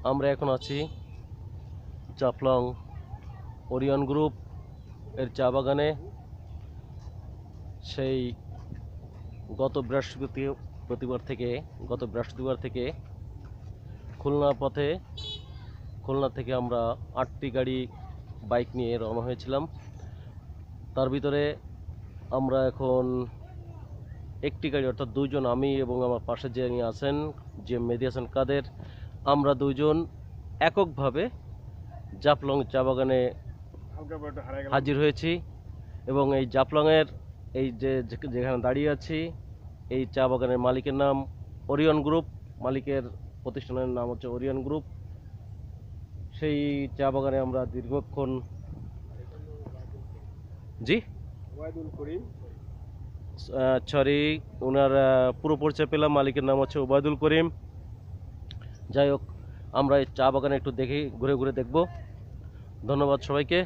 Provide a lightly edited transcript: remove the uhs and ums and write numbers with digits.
আমরা এখন আছি জাফলং ওরিয়ন গ্রুপ এর চা বাগানে। সেই গত বৃহস্পতিবার থেকে খুলনা থেকে আমরা 8টি গাড়ি বাইক নিয়ে রওনা হয়েছিলাম। তার ভিতরে আমরা এখন একটি গাড়ি অর্থাৎ দুইজন, আমি এবং আমার পাশে যিনি আছেন যে মেহেদী হাসান কাদের, আমরা দুইজন এককভাবে জাফলং চা বাগানে হাজির হয়েছি। এবং এই জাফলংয়ের এই যেখানে দাঁড়িয়ে আছি, এই চা বাগানের মালিকের নাম ওরিয়ন গ্রুপ, মালিকের প্রতিষ্ঠানের নাম হচ্ছে ওরিয়ন গ্রুপ। সেই চা বাগানে আমরা দীর্ঘক্ষণ জি সরি ওনার পুরো পরিচয় পেলাম, মালিকের নাম হচ্ছে ওবায়দুল করিম। যাই হোক, আমরা এই চা বাগানে একটু ঘুরে ঘুরে দেখব। ধন্যবাদ সবাইকে।